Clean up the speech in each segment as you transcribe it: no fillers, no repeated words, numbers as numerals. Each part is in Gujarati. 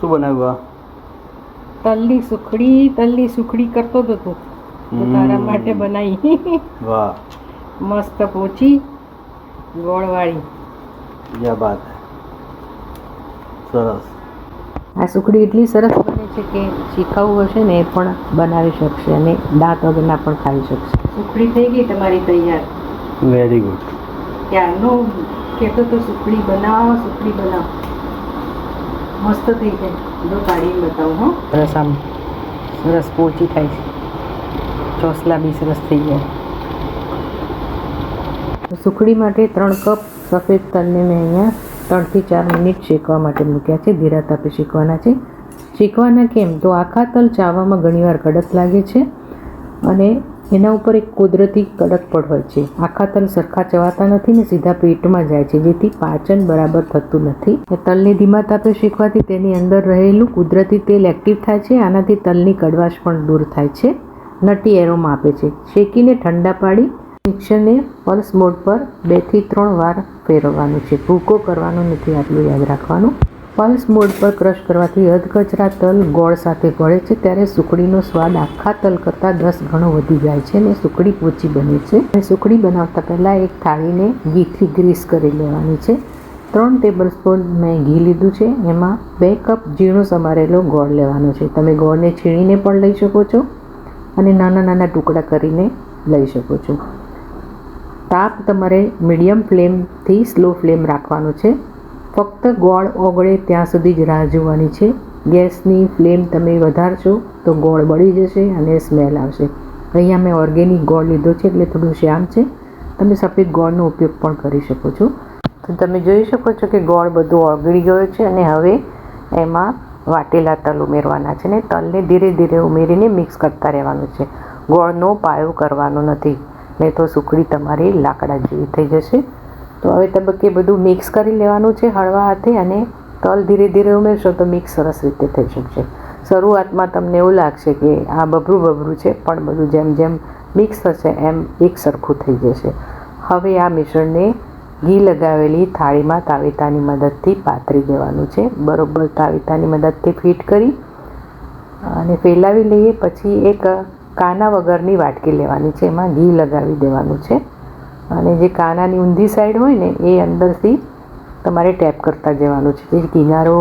શું બનાવ્યું? તલની સુખડી કરતો હતો તું, તો તારા માટે બનાવી. વાહ, મસ્ત પોચી ગોળવાળી. क्या बात है, સરસ. આ સુખડી એટલી સરસ બને છે કે શીખવવું હશે ને એ પણ બનાવી શકશે અને દાંત વગરના પણ ખાઈ શકશે. સુખડી થઈ ગઈ તમારી તૈયાર. Very good. ક્યારનો કહેતો તો સુખડી બનાવો. મસ્ત થઈ જાય. જો કાઢીને બતાવું. હો, સરસ આમ સરસ પોચી થાય છે. ચોસલા બી સરસ થઈ જાય. સુખડી માટે 3 કપ સફેદ તલને મેં અહીંયા 3 થી 4 મિનિટ શેકવા માટે મૂક્યા છે. ધીરા તાપે શેકવાના છે. શેકવાના કેમ તો આખા તલ ચાવવામાં ઘણીવાર કડક લાગે છે અને એના ઉપર એક કુદરતી કડક પણ હોય છે. આખા તલ સરખા ચવાતા નથી ને સીધા પેટમાં જાય છે, જેથી પાચન બરાબર થતું નથી. તલને ધીમા તાપે શેકવાથી તેની અંદર રહેલું કુદરતી તેલ એક્ટિવ થાય છે. આનાથી તલની કડવાશ પણ દૂર થાય છે. નટી એરોમાં આપે છે. શેકીને ઠંડા પાડી મિક્સરને પલ્સ મોડ પર 2 થી 3 વાર ફેરવવાનું છે. ભૂકો કરવાનો નથી, આટલું યાદ રાખવાનું. પલ્સ મોડ પર ક્રશ કરવાથી અધકચરા તલ ગોળ સાથે ભળે છે, ત્યારે સુખડીનો સ્વાદ આખા તલ કરતાં 10 ગણો વધી જાય છે અને સુખડી પોચી બને છે. સુખડી બનાવતા પહેલાં એક થાળીને ઘીથી ગ્રીસ કરી લેવાની છે. 3 ટેબલસ્પૂન મેં ઘી લીધું છે. એમાં 2 કપ ઝીણો સમારેલો ગોળ લેવાનો છે. તમે ગોળને છીણીને પણ લઈ શકો છો અને નાના નાના ટુકડા કરીને લઈ શકો છો. તાપ તમારે મીડિયમ ફ્લેમથી સ્લો ફ્લેમ રાખવાનો છે. ફક્ત ગોળ ઓગળે ત્યાં સુધી જ રાહ જોવાની છે. ગેસની ફ્લેમ તમે વધારશો તો ગોળ બળી જશે અને સ્મેલ આવશે. અહીંયા મેં ઓર્ગેનિક ગોળ લીધો છે એટલે થોડું શ્યામ છે. તમે સફેદ ગોળનો ઉપયોગ પણ કરી શકો છો. તો તમે જોઈ શકો છો કે ગોળ બધો ઓગળી ગયો છે અને હવે એમાં વાટેલા તલ ઉમેરવાના છે ને તલને ધીરે ધીરે ઉમેરીને મિક્સ કરતા રહેવાનું છે. ગોળનો પાયો કરવાનો નથી, નહીં તો સુખડી તમારી લાકડા જેવી થઈ જશે. તો હવે તબક્કે બધું મિક્સ કરી લેવાનું છે હળવા હાથે અને તલ ધીરે ધીરે ઉમેરશો તો મિક્સ સરસ રીતે થઈ શકશે. શરૂઆતમાં તમને એવું લાગશે કે આ બભરું છે, પણ બધું જેમ જેમ મિક્સ થશે એમ એક સરખું થઈ જશે. હવે આ મિશ્રણને ઘી લગાવેલી થાળીમાં તાવેતાની મદદથી પાથરી દેવાનું છે. બરોબર તાવેતાની મદદથી ફિટ કરી અને ફેલાવી લઈએ. પછી એક કાના વગરની વાટકી લેવાની છે, એમાં ઘી લગાવી દેવાનું છે અને જે કાનાની ઊંધી સાઈડ હોય ને એ અંદરથી તમારે ટેપ કરતા જવાનું છે. જે કિનારો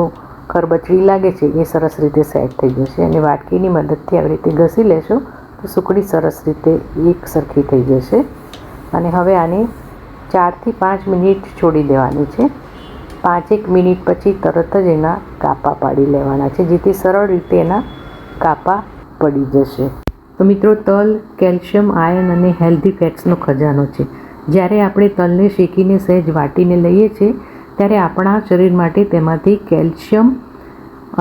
ખરબચડી લાગે છે એ સરસ રીતે સેટ થઈ જશે અને વાટકીની મદદથી આવી રીતે ઘસી લેશો તો સુખડી સરસ રીતે એક સરખી થઈ જશે. અને હવે આને 4 થી 5 મિનિટ છોડી દેવાની છે. 5 મિનિટ પછી તરત જ એના કાપા પાડી લેવાના છે, જેથી સરળ રીતે એના કાપા પડી જશે. તો મિત્રો, તલ કેલ્શિયમ, આયર્ન અને હેલ્ધી ફેટ્સનો ખજાનો છે. જ્યારે આપણે તલને શેકીને સહેજ વાટીને લઈએ છીએ ત્યારે આપણા શરીર માટે તેમાંથી કેલ્શિયમ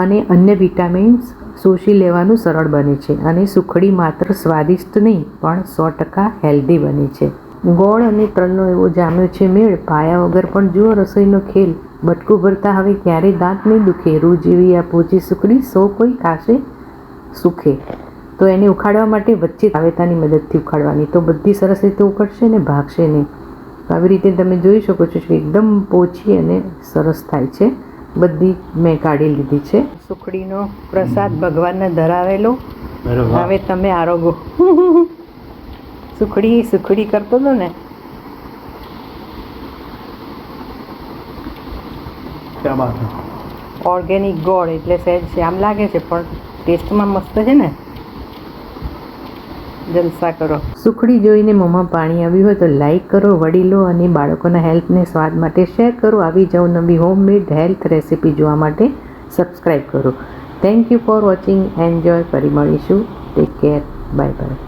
અને અન્ય વિટામિન્સ શોષી લેવાનું સરળ બને છે અને સુખડી માત્ર સ્વાદિષ્ટ નહીં પણ 100% હેલ્ધી બને છે. ગોળ અને તલનો એવો જામ્યો છે મેળ, પાયા વગર પણ જુઓ રસોઈનો ખેલ. બટકું ભરતા હવે ક્યારેય દાંત નહીં દુખે. રૂ જેવી આ પોચી સુખડી સૌ કોઈ ખાશે સુખે. તો એને ઉખાડવા માટે વચ્ચે તાવેતાની મદદથી ઉખાડવાની, તો બધી સરસ રીતે ઉકળશે ને ભાગશે નહીં. આવી રીતે તમે જોઈ શકો છો કે એકદમ પોચી અને સરસ થાય છે. બધી મેં કાઢી લીધી છે. સુખડીનો પ્રસાદ ભગવાનને ધરાવેલો. હવે તમે આરોગો. સુખડી કરતો હતો ને. ક્યાં બાત છે. ઓર્ગેનિક ગોળ એટલે સહેજ આમ લાગે છે પણ ટેસ્ટમાં મસ્ત છે ને. જલસા કરો. સુખડી જોઈને મોંમાં પાણી આવ્યું હોય તો લાઈક કરો, વડીલો અને બાળકોના હેલ્થને સ્વાદ માટે શેર કરો. આવી જાઓ નવી હોમમેડ હેલ્થ રેસિપી જોવા માટે સબસ્ક્રાઈબ કરો. Thank you for watching. Enjoy. ફરી મળીશું. Take care. Bye bye.